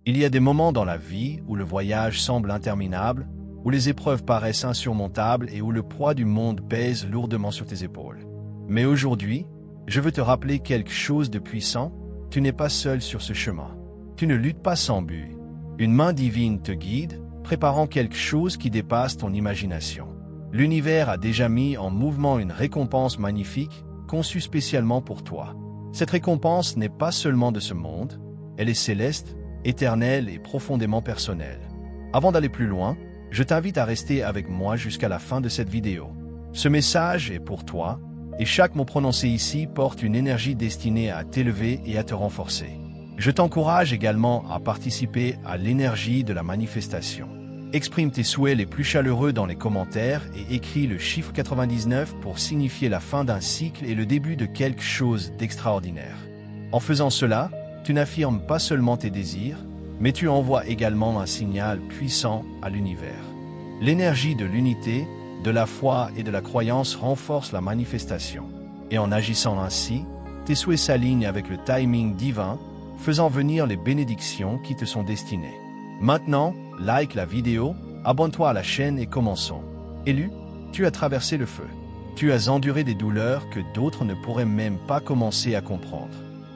Il y a des moments dans la vie où le voyage semble interminable, où les épreuves paraissent insurmontables et où le poids du monde pèse lourdement sur tes épaules. Mais aujourd'hui, je veux te rappeler quelque chose de puissant. Tu n'es pas seul sur ce chemin. Tu ne luttes pas sans but. Une main divine te guide, préparant quelque chose qui dépasse ton imagination. L'univers a déjà mis en mouvement une récompense magnifique, conçue spécialement pour toi. Cette récompense n'est pas seulement de ce monde, elle est céleste, éternelle et profondément personnelle. Avant d'aller plus loin, je t'invite à rester avec moi jusqu'à la fin de cette vidéo. Ce message est pour toi, et chaque mot prononcé ici porte une énergie destinée à t'élever et à te renforcer. Je t'encourage également à participer à l'énergie de la manifestation. Exprime tes souhaits les plus chaleureux dans les commentaires et écris le chiffre 99 pour signifier la fin d'un cycle et le début de quelque chose d'extraordinaire. En faisant cela, tu n'affirmes pas seulement tes désirs, mais tu envoies également un signal puissant à l'univers. L'énergie de l'unité, de la foi et de la croyance renforce la manifestation. Et en agissant ainsi, tes souhaits s'alignent avec le timing divin, faisant venir les bénédictions qui te sont destinées. Maintenant, like la vidéo, abonne-toi à la chaîne et commençons. Élu, tu as traversé le feu. Tu as enduré des douleurs que d'autres ne pourraient même pas commencer à comprendre.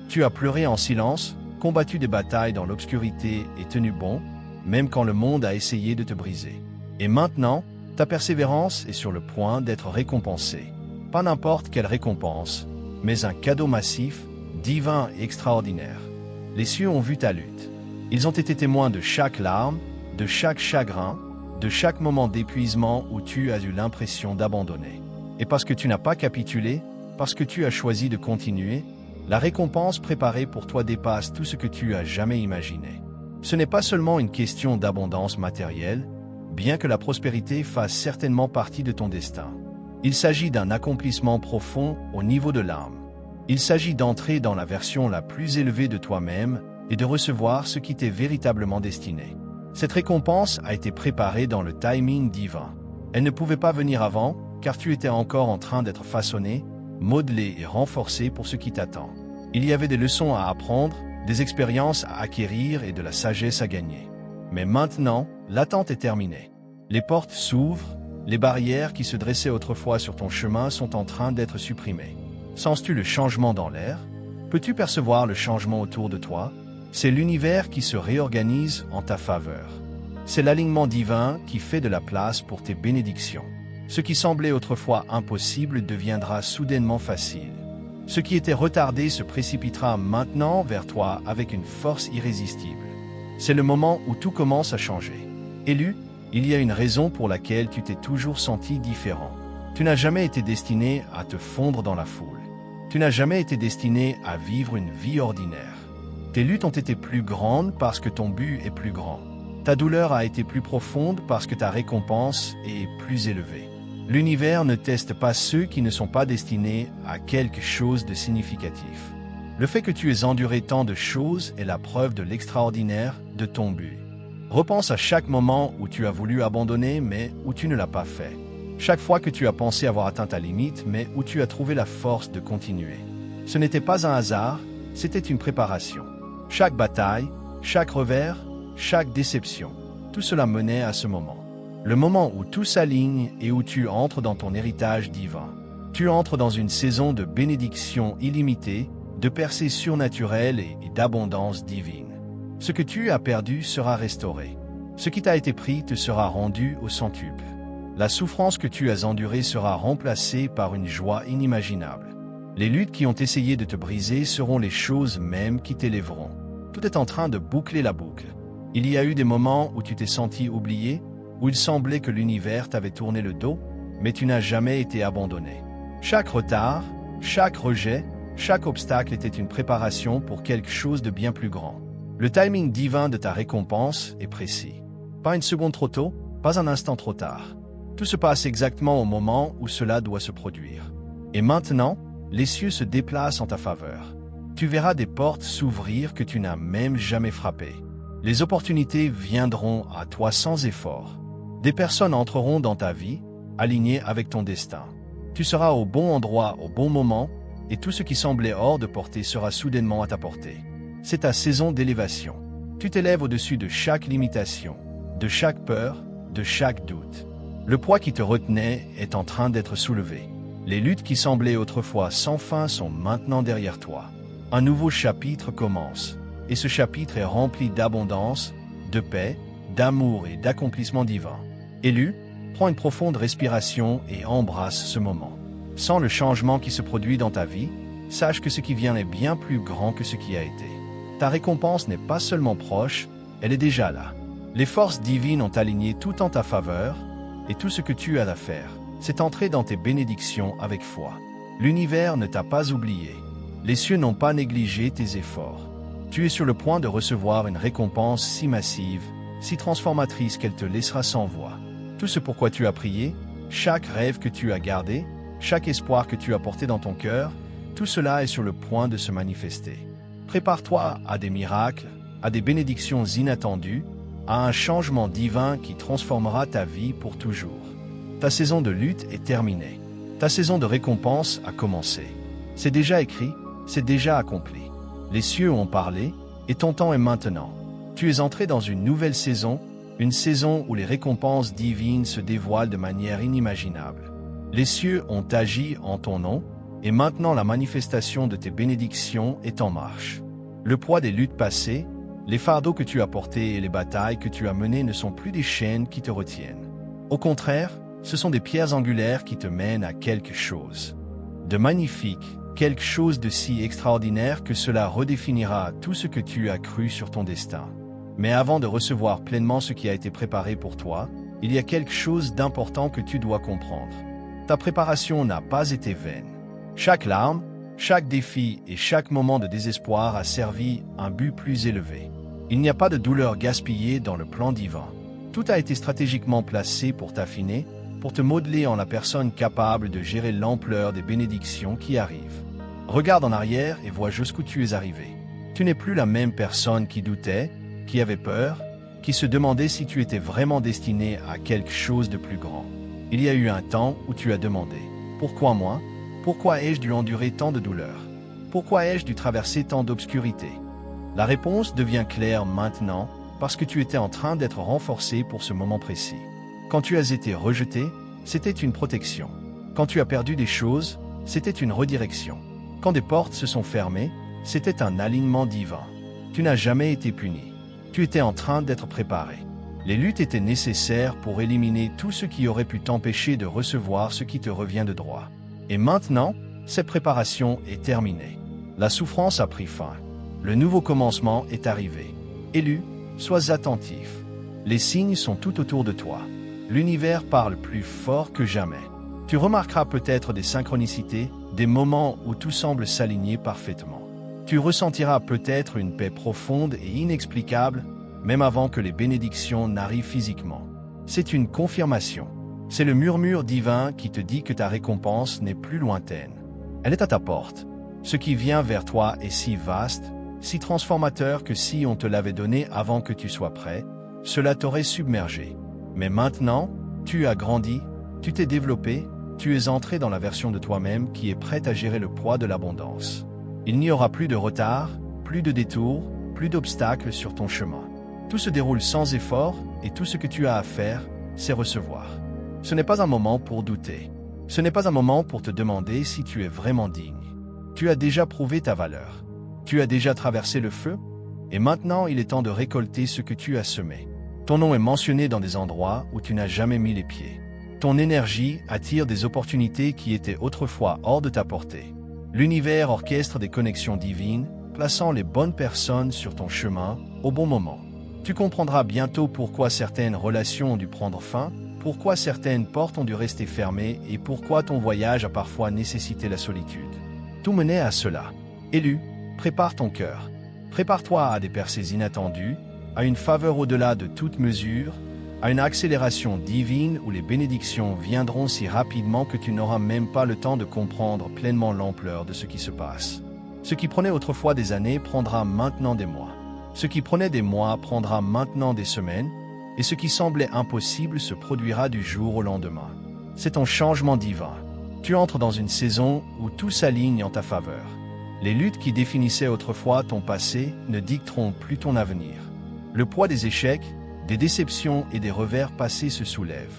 Tu as pleuré en silence, combattu des batailles dans l'obscurité et tenu bon, même quand le monde a essayé de te briser. Et maintenant, ta persévérance est sur le point d'être récompensée. Pas n'importe quelle récompense, mais un cadeau massif, divin et extraordinaire. Les cieux ont vu ta lutte. Ils ont été témoins de chaque larme, de chaque chagrin, de chaque moment d'épuisement où tu as eu l'impression d'abandonner. Et parce que tu n'as pas capitulé, parce que tu as choisi de continuer, la récompense préparée pour toi dépasse tout ce que tu as jamais imaginé. Ce n'est pas seulement une question d'abondance matérielle, bien que la prospérité fasse certainement partie de ton destin. Il s'agit d'un accomplissement profond au niveau de l'âme. Il s'agit d'entrer dans la version la plus élevée de toi-même et de recevoir ce qui t'est véritablement destiné. Cette récompense a été préparée dans le timing divin. Elle ne pouvait pas venir avant, car tu étais encore en train d'être façonné, modelé et renforcé pour ce qui t'attend. Il y avait des leçons à apprendre, des expériences à acquérir et de la sagesse à gagner. Mais maintenant, l'attente est terminée. Les portes s'ouvrent, les barrières qui se dressaient autrefois sur ton chemin sont en train d'être supprimées. Sens-tu le changement dans l'air? Peux-tu percevoir le changement autour de toi? C'est l'univers qui se réorganise en ta faveur. C'est l'alignement divin qui fait de la place pour tes bénédictions. Ce qui semblait autrefois impossible deviendra soudainement facile. Ce qui était retardé se précipitera maintenant vers toi avec une force irrésistible. C'est le moment où tout commence à changer. Élu, il y a une raison pour laquelle tu t'es toujours senti différent. Tu n'as jamais été destiné à te fondre dans la foule. Tu n'as jamais été destiné à vivre une vie ordinaire. Tes luttes ont été plus grandes parce que ton but est plus grand. Ta douleur a été plus profonde parce que ta récompense est plus élevée. L'univers ne teste pas ceux qui ne sont pas destinés à quelque chose de significatif. Le fait que tu aies enduré tant de choses est la preuve de l'extraordinaire de ton but. Repense à chaque moment où tu as voulu abandonner mais où tu ne l'as pas fait. Chaque fois que tu as pensé avoir atteint ta limite mais où tu as trouvé la force de continuer. Ce n'était pas un hasard, c'était une préparation. Chaque bataille, chaque revers, chaque déception, tout cela menait à ce moment. Le moment où tout s'aligne et où tu entres dans ton héritage divin. Tu entres dans une saison de bénédiction illimitée, de percées surnaturelles et d'abondance divine. Ce que tu as perdu sera restauré. Ce qui t'a été pris te sera rendu au centuple. La souffrance que tu as endurée sera remplacée par une joie inimaginable. Les luttes qui ont essayé de te briser seront les choses mêmes qui t'élèveront. Tout est en train de boucler la boucle. Il y a eu des moments où tu t'es senti oublié, où il semblait que l'univers t'avait tourné le dos, mais tu n'as jamais été abandonné. Chaque retard, chaque rejet, chaque obstacle était une préparation pour quelque chose de bien plus grand. Le timing divin de ta récompense est précis. Pas une seconde trop tôt, pas un instant trop tard. Tout se passe exactement au moment où cela doit se produire. Et maintenant, les cieux se déplacent en ta faveur. Tu verras des portes s'ouvrir que tu n'as même jamais frappées. Les opportunités viendront à toi sans effort. Des personnes entreront dans ta vie, alignées avec ton destin. Tu seras au bon endroit au bon moment, et tout ce qui semblait hors de portée sera soudainement à ta portée. C'est ta saison d'élévation. Tu t'élèves au-dessus de chaque limitation, de chaque peur, de chaque doute. Le poids qui te retenait est en train d'être soulevé. Les luttes qui semblaient autrefois sans fin sont maintenant derrière toi. Un nouveau chapitre commence, et ce chapitre est rempli d'abondance, de paix, d'amour et d'accomplissement divin. Élu, prends une profonde respiration et embrasse ce moment. Sans le changement qui se produit dans ta vie, sache que ce qui vient est bien plus grand que ce qui a été. Ta récompense n'est pas seulement proche, elle est déjà là. Les forces divines ont aligné tout en ta faveur, et tout ce que tu as à faire, c'est entrer dans tes bénédictions avec foi. L'univers ne t'a pas oublié. Les cieux n'ont pas négligé tes efforts. Tu es sur le point de recevoir une récompense si massive, si transformatrice qu'elle te laissera sans voix. Tout ce pourquoi tu as prié, chaque rêve que tu as gardé, chaque espoir que tu as porté dans ton cœur, tout cela est sur le point de se manifester. Prépare-toi à des miracles, à des bénédictions inattendues, à un changement divin qui transformera ta vie pour toujours. Ta saison de lutte est terminée. Ta saison de récompense a commencé. C'est déjà écrit, c'est déjà accompli. Les cieux ont parlé, et ton temps est maintenant. Tu es entré dans une nouvelle saison, une saison où les récompenses divines se dévoilent de manière inimaginable. Les cieux ont agi en ton nom, et maintenant la manifestation de tes bénédictions est en marche. Le poids des luttes passées, les fardeaux que tu as portés et les batailles que tu as menées ne sont plus des chaînes qui te retiennent. Au contraire, ce sont des pierres angulaires qui te mènent à quelque chose de magnifique, quelque chose de si extraordinaire que cela redéfinira tout ce que tu as cru sur ton destin. Mais avant de recevoir pleinement ce qui a été préparé pour toi, il y a quelque chose d'important que tu dois comprendre. Ta préparation n'a pas été vaine. Chaque larme, chaque défi et chaque moment de désespoir a servi un but plus élevé. Il n'y a pas de douleur gaspillée dans le plan divin. Tout a été stratégiquement placé pour t'affiner, pour te modeler en la personne capable de gérer l'ampleur des bénédictions qui arrivent. Regarde en arrière et vois jusqu'où tu es arrivé. Tu n'es plus la même personne qui doutait, qui avait peur, qui se demandait si tu étais vraiment destiné à quelque chose de plus grand. Il y a eu un temps où tu as demandé « Pourquoi moi ? Pourquoi ai-je dû endurer tant de douleurs ? Pourquoi ai-je dû traverser tant d'obscurité ?» La réponse devient claire maintenant parce que tu étais en train d'être renforcé pour ce moment précis. Quand tu as été rejeté, c'était une protection. Quand tu as perdu des choses, c'était une redirection. Quand des portes se sont fermées, c'était un alignement divin. Tu n'as jamais été puni. Tu étais en train d'être préparé. Les luttes étaient nécessaires pour éliminer tout ce qui aurait pu t'empêcher de recevoir ce qui te revient de droit. Et maintenant, cette préparation est terminée. La souffrance a pris fin. Le nouveau commencement est arrivé. Élu, sois attentif. Les signes sont tout autour de toi. L'univers parle plus fort que jamais. Tu remarqueras peut-être des synchronicités, des moments où tout semble s'aligner parfaitement. Tu ressentiras peut-être une paix profonde et inexplicable, même avant que les bénédictions n'arrivent physiquement. C'est une confirmation. C'est le murmure divin qui te dit que ta récompense n'est plus lointaine. Elle est à ta porte. Ce qui vient vers toi est si vaste, si transformateur que si on te l'avait donné avant que tu sois prêt, cela t'aurait submergé. Mais maintenant, tu as grandi, tu t'es développé, tu es entré dans la version de toi-même qui est prête à gérer le poids de l'abondance. Il n'y aura plus de retard, plus de détours, plus d'obstacles sur ton chemin. Tout se déroule sans effort et tout ce que tu as à faire, c'est recevoir. Ce n'est pas un moment pour douter. Ce n'est pas un moment pour te demander si tu es vraiment digne. Tu as déjà prouvé ta valeur. Tu as déjà traversé le feu, et maintenant il est temps de récolter ce que tu as semé. Ton nom est mentionné dans des endroits où tu n'as jamais mis les pieds. Ton énergie attire des opportunités qui étaient autrefois hors de ta portée. L'univers orchestre des connexions divines, plaçant les bonnes personnes sur ton chemin au bon moment. Tu comprendras bientôt pourquoi certaines relations ont dû prendre fin, pourquoi certaines portes ont dû rester fermées et pourquoi ton voyage a parfois nécessité la solitude. Tout menait à cela. Élu, prépare ton cœur. Prépare-toi à des percées inattendues, à une faveur au-delà de toute mesure, à une accélération divine où les bénédictions viendront si rapidement que tu n'auras même pas le temps de comprendre pleinement l'ampleur de ce qui se passe. Ce qui prenait autrefois des années prendra maintenant des mois. Ce qui prenait des mois prendra maintenant des semaines, et ce qui semblait impossible se produira du jour au lendemain. C'est ton changement divin. Tu entres dans une saison où tout s'aligne en ta faveur. Les luttes qui définissaient autrefois ton passé ne dicteront plus ton avenir. Le poids des échecs, des déceptions et des revers passés se soulève.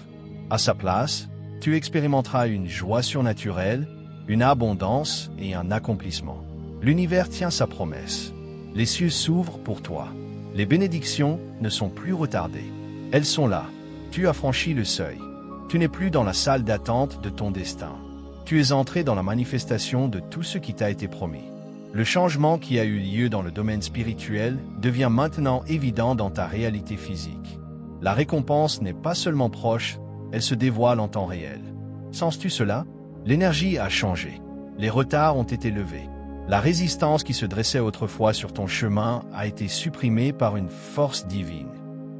À sa place, tu expérimenteras une joie surnaturelle, une abondance et un accomplissement. L'univers tient sa promesse. Les cieux s'ouvrent pour toi. Les bénédictions ne sont plus retardées. Elles sont là. Tu as franchi le seuil. Tu n'es plus dans la salle d'attente de ton destin. Tu es entré dans la manifestation de tout ce qui t'a été promis. Le changement qui a eu lieu dans le domaine spirituel devient maintenant évident dans ta réalité physique. La récompense n'est pas seulement proche, elle se dévoile en temps réel. Sens-tu cela? L'énergie a changé. Les retards ont été levés. La résistance qui se dressait autrefois sur ton chemin a été supprimée par une force divine.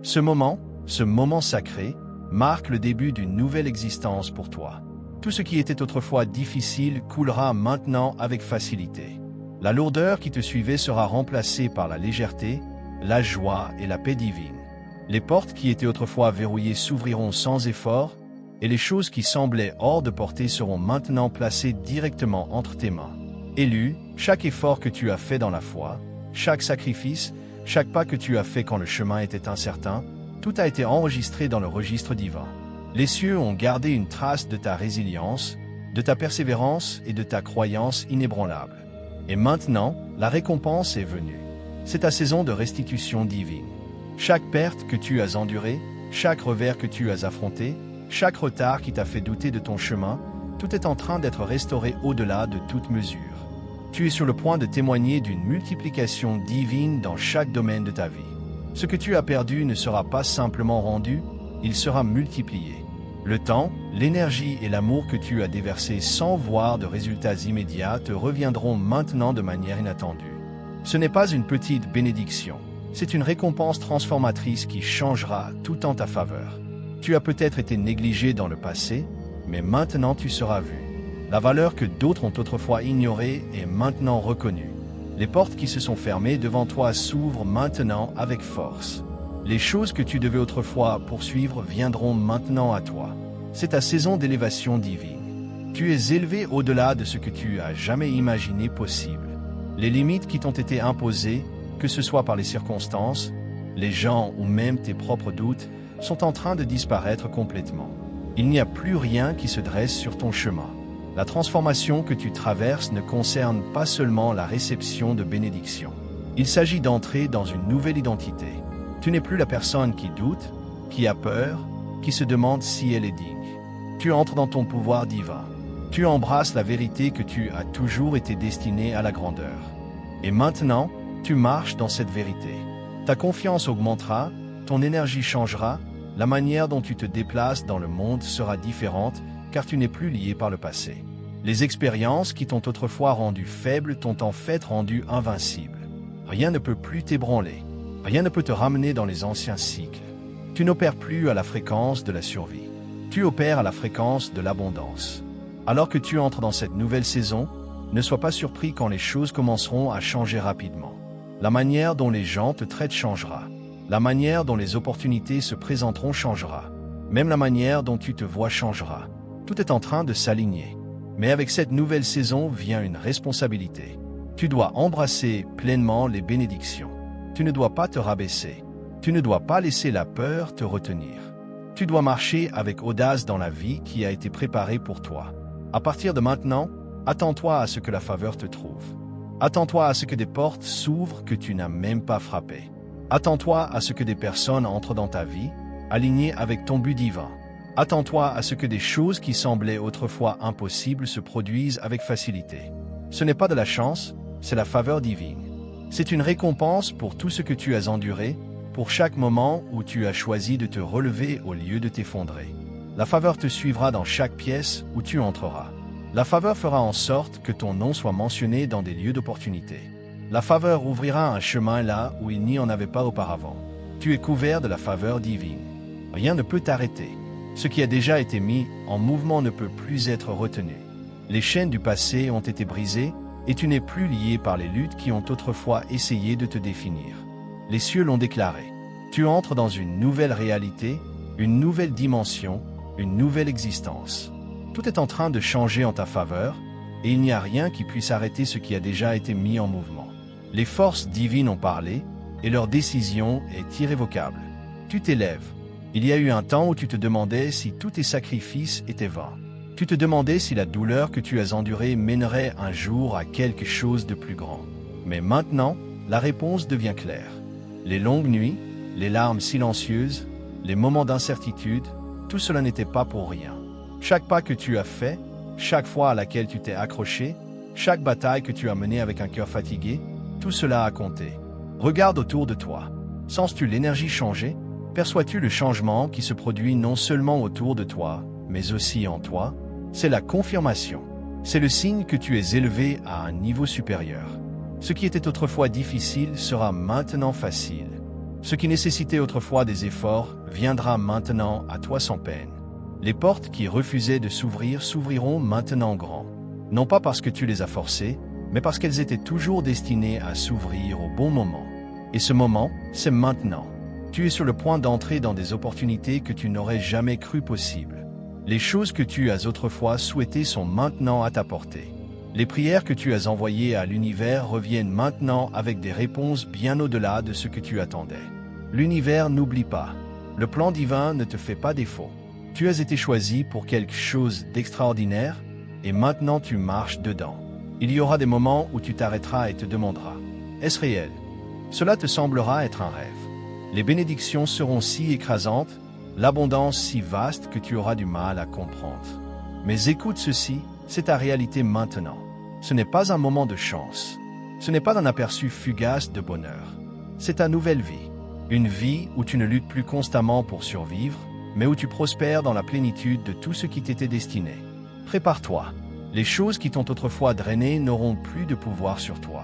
Ce moment sacré, marque le début d'une nouvelle existence pour toi. Tout ce qui était autrefois difficile coulera maintenant avec facilité. La lourdeur qui te suivait sera remplacée par la légèreté, la joie et la paix divine. Les portes qui étaient autrefois verrouillées s'ouvriront sans effort, et les choses qui semblaient hors de portée seront maintenant placées directement entre tes mains. Élu, chaque effort que tu as fait dans la foi, chaque sacrifice, chaque pas que tu as fait quand le chemin était incertain, tout a été enregistré dans le registre divin. Les cieux ont gardé une trace de ta résilience, de ta persévérance et de ta croyance inébranlable. Et maintenant, la récompense est venue. C'est ta saison de restitution divine. Chaque perte que tu as endurée, chaque revers que tu as affronté, chaque retard qui t'a fait douter de ton chemin, tout est en train d'être restauré au-delà de toute mesure. Tu es sur le point de témoigner d'une multiplication divine dans chaque domaine de ta vie. Ce que tu as perdu ne sera pas simplement rendu, il sera multiplié. Le temps, l'énergie et l'amour que tu as déversés sans voir de résultats immédiats te reviendront maintenant de manière inattendue. Ce n'est pas une petite bénédiction, c'est une récompense transformatrice qui changera tout en ta faveur. Tu as peut-être été négligé dans le passé, mais maintenant tu seras vu. La valeur que d'autres ont autrefois ignorée est maintenant reconnue. Les portes qui se sont fermées devant toi s'ouvrent maintenant avec force. Les choses que tu devais autrefois poursuivre viendront maintenant à toi. C'est ta saison d'élévation divine. Tu es élevé au-delà de ce que tu as jamais imaginé possible. Les limites qui t'ont été imposées, que ce soit par les circonstances, les gens ou même tes propres doutes, sont en train de disparaître complètement. Il n'y a plus rien qui se dresse sur ton chemin. La transformation que tu traverses ne concerne pas seulement la réception de bénédictions. Il s'agit d'entrer dans une nouvelle identité. Tu n'es plus la personne qui doute, qui a peur, qui se demande si elle est digne. Tu entres dans ton pouvoir divin. Tu embrasses la vérité que tu as toujours été destiné à la grandeur. Et maintenant, tu marches dans cette vérité. Ta confiance augmentera, ton énergie changera, la manière dont tu te déplaces dans le monde sera différente car tu n'es plus lié par le passé. Les expériences qui t'ont autrefois rendu faible t'ont en fait rendu invincible. Rien ne peut plus t'ébranler. Rien ne peut te ramener dans les anciens cycles. Tu n'opères plus à la fréquence de la survie. Tu opères à la fréquence de l'abondance. Alors que tu entres dans cette nouvelle saison, ne sois pas surpris quand les choses commenceront à changer rapidement. La manière dont les gens te traitent changera. La manière dont les opportunités se présenteront changera. Même la manière dont tu te vois changera. Tout est en train de s'aligner. Mais avec cette nouvelle saison vient une responsabilité. Tu dois embrasser pleinement les bénédictions. Tu ne dois pas te rabaisser. Tu ne dois pas laisser la peur te retenir. Tu dois marcher avec audace dans la vie qui a été préparée pour toi. À partir de maintenant, attends-toi à ce que la faveur te trouve. Attends-toi à ce que des portes s'ouvrent que tu n'as même pas frappées. Attends-toi à ce que des personnes entrent dans ta vie, alignées avec ton but divin. Attends-toi à ce que des choses qui semblaient autrefois impossibles se produisent avec facilité. Ce n'est pas de la chance, c'est la faveur divine. C'est une récompense pour tout ce que tu as enduré, pour chaque moment où tu as choisi de te relever au lieu de t'effondrer. La faveur te suivra dans chaque pièce où tu entreras. La faveur fera en sorte que ton nom soit mentionné dans des lieux d'opportunité. La faveur ouvrira un chemin là où il n'y en avait pas auparavant. Tu es couvert de la faveur divine. Rien ne peut t'arrêter. Ce qui a déjà été mis en mouvement ne peut plus être retenu. Les chaînes du passé ont été brisées et tu n'es plus lié par les luttes qui ont autrefois essayé de te définir. Les cieux l'ont déclaré. Tu entres dans une nouvelle réalité, une nouvelle dimension, une nouvelle existence. Tout est en train de changer en ta faveur et il n'y a rien qui puisse arrêter ce qui a déjà été mis en mouvement. Les forces divines ont parlé, et leur décision est irrévocable. Tu t'élèves. Il y a eu un temps où tu te demandais si tous tes sacrifices étaient vains. Tu te demandais si la douleur que tu as endurée mènerait un jour à quelque chose de plus grand. Mais maintenant, la réponse devient claire. Les longues nuits, les larmes silencieuses, les moments d'incertitude, tout cela n'était pas pour rien. Chaque pas que tu as fait, chaque fois à laquelle tu t'es accroché, chaque bataille que tu as menée avec un cœur fatigué, tout cela a compté. Regarde autour de toi. Sens-tu l'énergie changer? Perçois-tu le changement qui se produit non seulement autour de toi, mais aussi en toi? C'est la confirmation. C'est le signe que tu es élevé à un niveau supérieur. Ce qui était autrefois difficile sera maintenant facile. Ce qui nécessitait autrefois des efforts viendra maintenant à toi sans peine. Les portes qui refusaient de s'ouvrir s'ouvriront maintenant grand. Non pas parce que tu les as forcées, mais parce qu'elles étaient toujours destinées à s'ouvrir au bon moment. Et ce moment, c'est maintenant. Tu es sur le point d'entrer dans des opportunités que tu n'aurais jamais cru possibles. Les choses que tu as autrefois souhaitées sont maintenant à ta portée. Les prières que tu as envoyées à l'univers reviennent maintenant avec des réponses bien au-delà de ce que tu attendais. L'univers n'oublie pas. Le plan divin ne te fait pas défaut. Tu as été choisi pour quelque chose d'extraordinaire et maintenant tu marches dedans. Il y aura des moments où tu t'arrêteras et te demanderas « Est-ce réel ?» Cela te semblera être un rêve. Les bénédictions seront si écrasantes, l'abondance si vaste que tu auras du mal à comprendre. Mais écoute ceci, c'est ta réalité maintenant. Ce n'est pas un moment de chance. Ce n'est pas un aperçu fugace de bonheur. C'est ta nouvelle vie. Une vie où tu ne luttes plus constamment pour survivre, mais où tu prospères dans la plénitude de tout ce qui t'était destiné. Prépare-toi. Les choses qui t'ont autrefois drainé n'auront plus de pouvoir sur toi.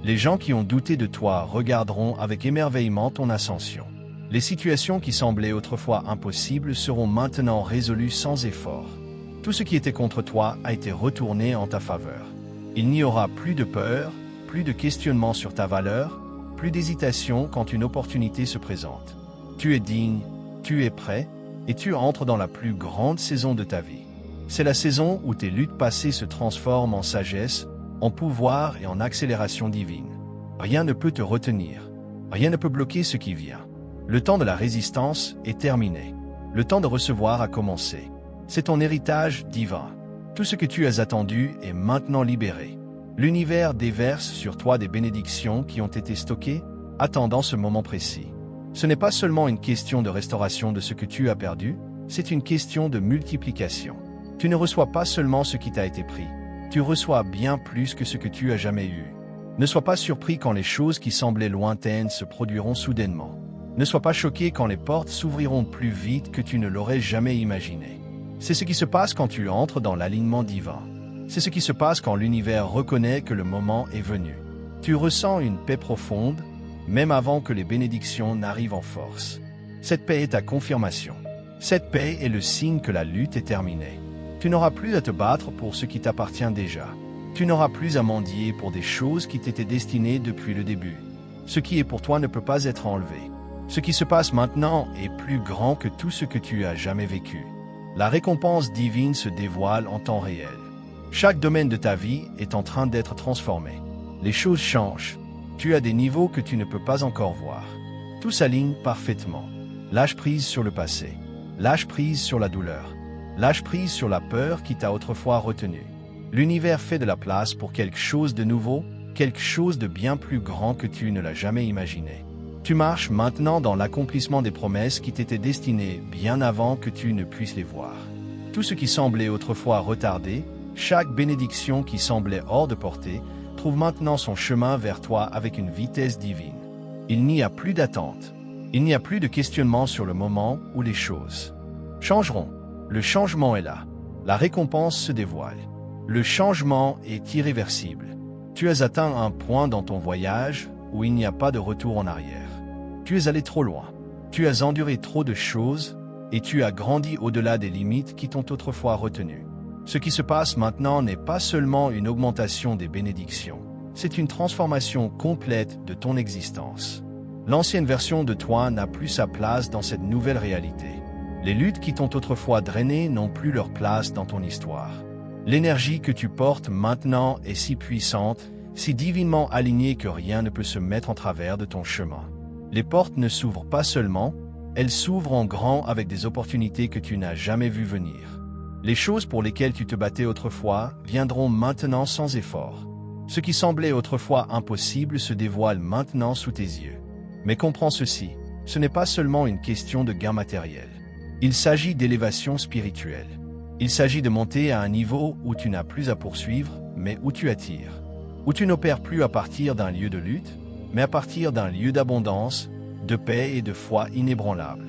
Les gens qui ont douté de toi regarderont avec émerveillement ton ascension. Les situations qui semblaient autrefois impossibles seront maintenant résolues sans effort. Tout ce qui était contre toi a été retourné en ta faveur. Il n'y aura plus de peur, plus de questionnement sur ta valeur, plus d'hésitation quand une opportunité se présente. Tu es digne, tu es prêt, et tu entres dans la plus grande saison de ta vie. C'est la saison où tes luttes passées se transforment en sagesse, en pouvoir et en accélération divine. Rien ne peut te retenir. Rien ne peut bloquer ce qui vient. Le temps de la résistance est terminé. Le temps de recevoir a commencé. C'est ton héritage divin. Tout ce que tu as attendu est maintenant libéré. L'univers déverse sur toi des bénédictions qui ont été stockées, attendant ce moment précis. Ce n'est pas seulement une question de restauration de ce que tu as perdu, c'est une question de multiplication. Tu ne reçois pas seulement ce qui t'a été pris, tu reçois bien plus que ce que tu as jamais eu. Ne sois pas surpris quand les choses qui semblaient lointaines se produiront soudainement. Ne sois pas choqué quand les portes s'ouvriront plus vite que tu ne l'aurais jamais imaginé. C'est ce qui se passe quand tu entres dans l'alignement divin. C'est ce qui se passe quand l'univers reconnaît que le moment est venu. Tu ressens une paix profonde, même avant que les bénédictions n'arrivent en force. Cette paix est ta confirmation. Cette paix est le signe que la lutte est terminée. Tu n'auras plus à te battre pour ce qui t'appartient déjà. Tu n'auras plus à mendier pour des choses qui t'étaient destinées depuis le début. Ce qui est pour toi ne peut pas être enlevé. Ce qui se passe maintenant est plus grand que tout ce que tu as jamais vécu. La récompense divine se dévoile en temps réel. Chaque domaine de ta vie est en train d'être transformé. Les choses changent. Tu as des niveaux que tu ne peux pas encore voir. Tout s'aligne parfaitement. Lâche prise sur le passé. Lâche prise sur la douleur. Lâche prise sur la peur qui t'a autrefois retenu. L'univers fait de la place pour quelque chose de nouveau, quelque chose de bien plus grand que tu ne l'as jamais imaginé. Tu marches maintenant dans l'accomplissement des promesses qui t'étaient destinées bien avant que tu ne puisses les voir. Tout ce qui semblait autrefois retardé, chaque bénédiction qui semblait hors de portée, trouve maintenant son chemin vers toi avec une vitesse divine. Il n'y a plus d'attente. Il n'y a plus de questionnement sur le moment où les choses changeront. Le changement est là. La récompense se dévoile. Le changement est irréversible. Tu as atteint un point dans ton voyage où il n'y a pas de retour en arrière. Tu es allé trop loin. Tu as enduré trop de choses et tu as grandi au-delà des limites qui t'ont autrefois retenu. Ce qui se passe maintenant n'est pas seulement une augmentation des bénédictions, c'est une transformation complète de ton existence. L'ancienne version de toi n'a plus sa place dans cette nouvelle réalité. Les luttes qui t'ont autrefois drainé n'ont plus leur place dans ton histoire. L'énergie que tu portes maintenant est si puissante, si divinement alignée que rien ne peut se mettre en travers de ton chemin. Les portes ne s'ouvrent pas seulement, elles s'ouvrent en grand avec des opportunités que tu n'as jamais vues venir. Les choses pour lesquelles tu te battais autrefois viendront maintenant sans effort. Ce qui semblait autrefois impossible se dévoile maintenant sous tes yeux. Mais comprends ceci, ce n'est pas seulement une question de gain matériel. Il s'agit d'élévation spirituelle. Il s'agit de monter à un niveau où tu n'as plus à poursuivre, mais où tu attires. Où tu n'opères plus à partir d'un lieu de lutte, mais à partir d'un lieu d'abondance, de paix et de foi inébranlable.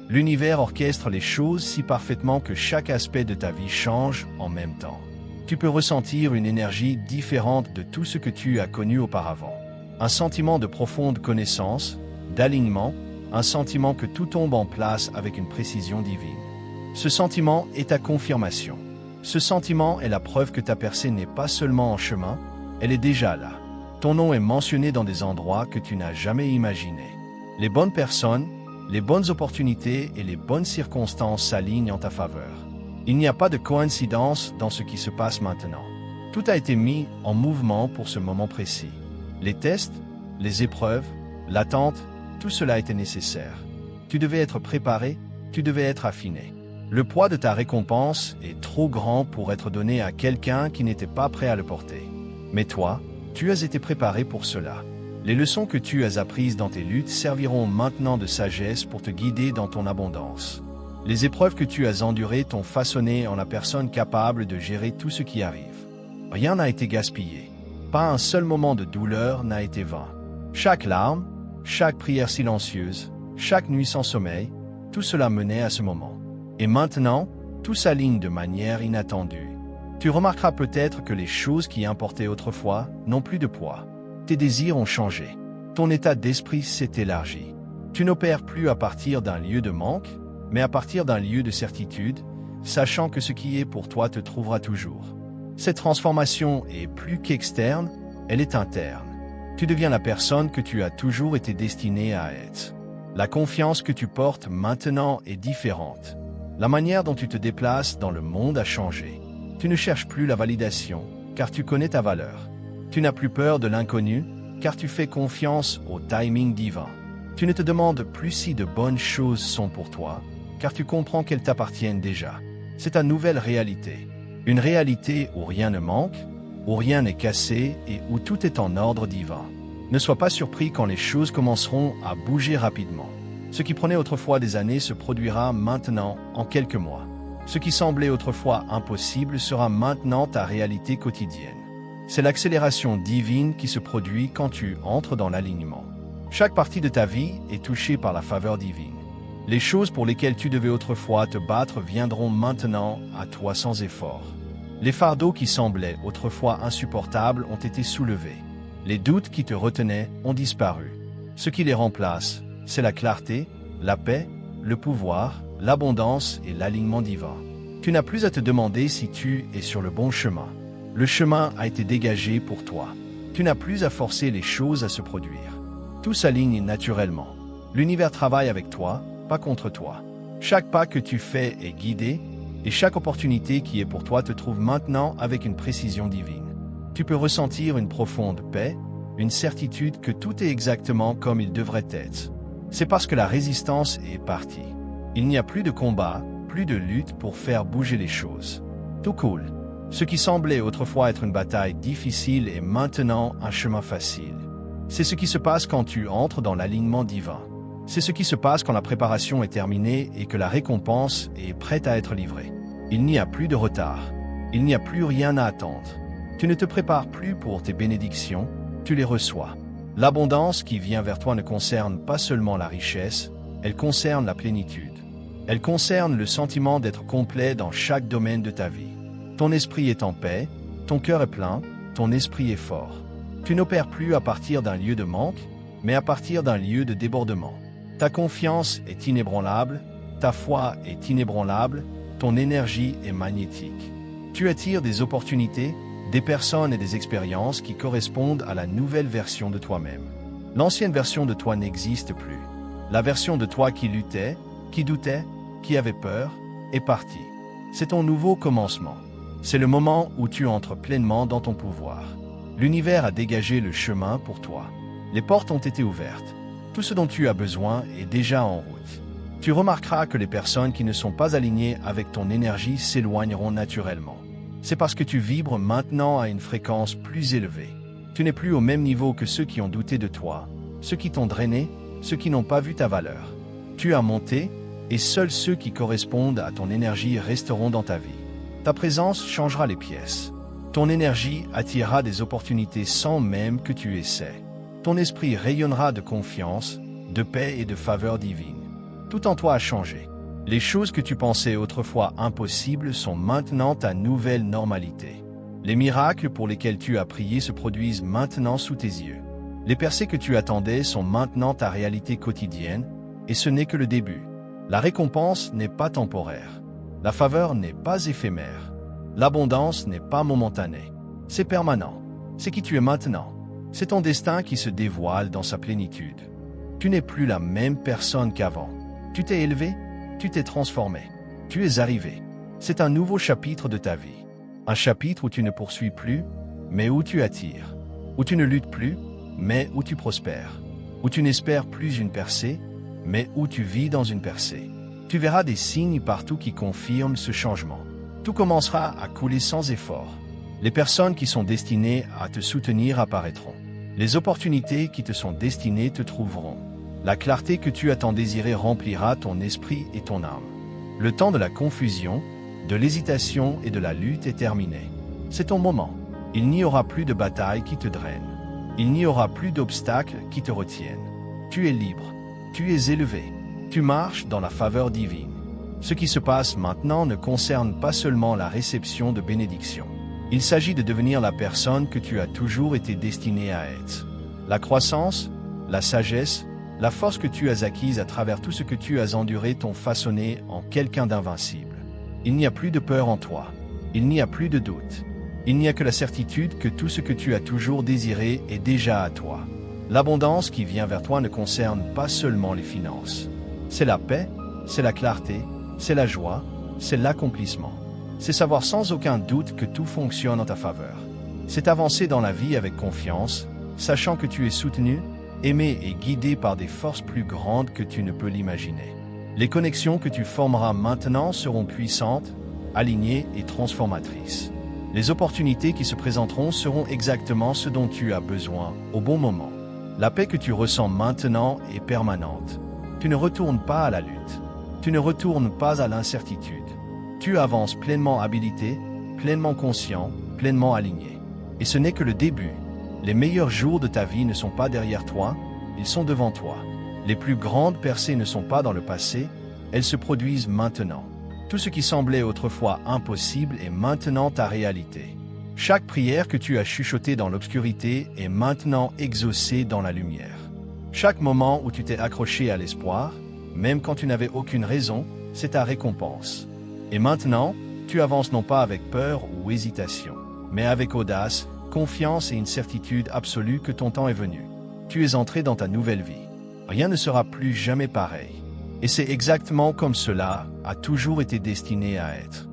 L'univers orchestre les choses si parfaitement que chaque aspect de ta vie change en même temps. Tu peux ressentir une énergie différente de tout ce que tu as connu auparavant. Un sentiment de profonde connaissance, d'alignement, un sentiment que tout tombe en place avec une précision divine. Ce sentiment est ta confirmation. Ce sentiment est la preuve que ta percée n'est pas seulement en chemin, elle est déjà là. Ton nom est mentionné dans des endroits que tu n'as jamais imaginés. Les bonnes personnes, les bonnes opportunités et les bonnes circonstances s'alignent en ta faveur. Il n'y a pas de coïncidence dans ce qui se passe maintenant. Tout a été mis en mouvement pour ce moment précis. Les tests, les épreuves, l'attente, tout cela était nécessaire. Tu devais être préparé, tu devais être affiné. Le poids de ta récompense est trop grand pour être donné à quelqu'un qui n'était pas prêt à le porter. Mais toi, tu as été préparé pour cela. Les leçons que tu as apprises dans tes luttes serviront maintenant de sagesse pour te guider dans ton abondance. Les épreuves que tu as endurées t'ont façonné en la personne capable de gérer tout ce qui arrive. Rien n'a été gaspillé. Pas un seul moment de douleur n'a été vain. Chaque larme, chaque prière silencieuse, chaque nuit sans sommeil, tout cela menait à ce moment. Et maintenant, tout s'aligne de manière inattendue. Tu remarqueras peut-être que les choses qui importaient autrefois n'ont plus de poids. Tes désirs ont changé. Ton état d'esprit s'est élargi. Tu n'opères plus à partir d'un lieu de manque, mais à partir d'un lieu de certitude, sachant que ce qui est pour toi te trouvera toujours. Cette transformation est plus qu'externe, elle est interne. Tu deviens la personne que tu as toujours été destiné à être. La confiance que tu portes maintenant est différente. La manière dont tu te déplaces dans le monde a changé. Tu ne cherches plus la validation, car tu connais ta valeur. Tu n'as plus peur de l'inconnu, car tu fais confiance au timing divin. Tu ne te demandes plus si de bonnes choses sont pour toi, car tu comprends qu'elles t'appartiennent déjà. C'est ta nouvelle réalité. Une réalité où rien ne manque, où rien n'est cassé et où tout est en ordre divin. Ne sois pas surpris quand les choses commenceront à bouger rapidement. Ce qui prenait autrefois des années se produira maintenant en quelques mois. Ce qui semblait autrefois impossible sera maintenant ta réalité quotidienne. C'est l'accélération divine qui se produit quand tu entres dans l'alignement. Chaque partie de ta vie est touchée par la faveur divine. Les choses pour lesquelles tu devais autrefois te battre viendront maintenant à toi sans effort. Les fardeaux qui semblaient autrefois insupportables ont été soulevés. Les doutes qui te retenaient ont disparu. Ce qui les remplace, c'est la clarté, la paix, le pouvoir, l'abondance et l'alignement divin. Tu n'as plus à te demander si tu es sur le bon chemin. Le chemin a été dégagé pour toi. Tu n'as plus à forcer les choses à se produire. Tout s'aligne naturellement. L'univers travaille avec toi, pas contre toi. Chaque pas que tu fais est guidé, et chaque opportunité qui est pour toi te trouve maintenant avec une précision divine. Tu peux ressentir une profonde paix, une certitude que tout est exactement comme il devrait être. C'est parce que la résistance est partie. Il n'y a plus de combat, plus de lutte pour faire bouger les choses. Tout coule. Ce qui semblait autrefois être une bataille difficile est maintenant un chemin facile. C'est ce qui se passe quand tu entres dans l'alignement divin. C'est ce qui se passe quand la préparation est terminée et que la récompense est prête à être livrée. Il n'y a plus de retard. Il n'y a plus rien à attendre. Tu ne te prépares plus pour tes bénédictions, tu les reçois. L'abondance qui vient vers toi ne concerne pas seulement la richesse, elle concerne la plénitude. Elle concerne le sentiment d'être complet dans chaque domaine de ta vie. Ton esprit est en paix, ton cœur est plein, ton esprit est fort. Tu n'opères plus à partir d'un lieu de manque, mais à partir d'un lieu de débordement. Ta confiance est inébranlable, ta foi est inébranlable, ton énergie est magnétique. Tu attires des opportunités, des personnes et des expériences qui correspondent à la nouvelle version de toi-même. L'ancienne version de toi n'existe plus. La version de toi qui luttait, qui doutait, qui avait peur, est partie. C'est ton nouveau commencement. C'est le moment où tu entres pleinement dans ton pouvoir. L'univers a dégagé le chemin pour toi. Les portes ont été ouvertes. Tout ce dont tu as besoin est déjà en route. Tu remarqueras que les personnes qui ne sont pas alignées avec ton énergie s'éloigneront naturellement. C'est parce que tu vibres maintenant à une fréquence plus élevée. Tu n'es plus au même niveau que ceux qui ont douté de toi, ceux qui t'ont drainé, ceux qui n'ont pas vu ta valeur. Tu as monté, et seuls ceux qui correspondent à ton énergie resteront dans ta vie. Ta présence changera les pièces. Ton énergie attirera des opportunités sans même que tu essaies. Ton esprit rayonnera de confiance, de paix et de faveur divine. Tout en toi a changé. Les choses que tu pensais autrefois impossibles sont maintenant ta nouvelle normalité. Les miracles pour lesquels tu as prié se produisent maintenant sous tes yeux. Les percées que tu attendais sont maintenant ta réalité quotidienne, et ce n'est que le début. La récompense n'est pas temporaire. La faveur n'est pas éphémère. L'abondance n'est pas momentanée. C'est permanent. C'est qui tu es maintenant. C'est ton destin qui se dévoile dans sa plénitude. Tu n'es plus la même personne qu'avant. Tu t'es élevé, tu t'es transformé. Tu es arrivé. C'est un nouveau chapitre de ta vie. Un chapitre où tu ne poursuis plus, mais où tu attires. Où tu ne luttes plus, mais où tu prospères. Où tu n'espères plus une percée, mais où tu vis dans une percée. Tu verras des signes partout qui confirment ce changement. Tout commencera à couler sans effort. Les personnes qui sont destinées à te soutenir apparaîtront. Les opportunités qui te sont destinées te trouveront. La clarté que tu as tant désirée remplira ton esprit et ton âme. Le temps de la confusion, de l'hésitation et de la lutte est terminé. C'est ton moment. Il n'y aura plus de batailles qui te drainent. Il n'y aura plus d'obstacles qui te retiennent. Tu es libre. Tu es élevé. Tu marches dans la faveur divine. Ce qui se passe maintenant ne concerne pas seulement la réception de bénédictions. Il s'agit de devenir la personne que tu as toujours été destiné à être. La croissance, la sagesse, la force que tu as acquise à travers tout ce que tu as enduré t'ont façonné en quelqu'un d'invincible. Il n'y a plus de peur en toi. Il n'y a plus de doute. Il n'y a que la certitude que tout ce que tu as toujours désiré est déjà à toi. L'abondance qui vient vers toi ne concerne pas seulement les finances. C'est la paix, c'est la clarté, c'est la joie, c'est l'accomplissement. C'est savoir sans aucun doute que tout fonctionne en ta faveur. C'est avancer dans la vie avec confiance, sachant que tu es soutenu, aimé et guidé par des forces plus grandes que tu ne peux l'imaginer. Les connexions que tu formeras maintenant seront puissantes, alignées et transformatrices. Les opportunités qui se présenteront seront exactement ce dont tu as besoin, au bon moment. La paix que tu ressens maintenant est permanente. Tu ne retournes pas à la lutte. Tu ne retournes pas à l'incertitude. Tu avances pleinement habilité, pleinement conscient, pleinement aligné. Et ce n'est que le début. Les meilleurs jours de ta vie ne sont pas derrière toi, ils sont devant toi. Les plus grandes percées ne sont pas dans le passé, elles se produisent maintenant. Tout ce qui semblait autrefois impossible est maintenant ta réalité. Chaque prière que tu as chuchotée dans l'obscurité est maintenant exaucée dans la lumière. Chaque moment où tu t'es accroché à l'espoir, même quand tu n'avais aucune raison, c'est ta récompense. Et maintenant, tu avances non pas avec peur ou hésitation, mais avec audace, confiance et une certitude absolue que ton temps est venu. Tu es entré dans ta nouvelle vie. Rien ne sera plus jamais pareil. Et c'est exactement comme cela a toujours été destiné à être.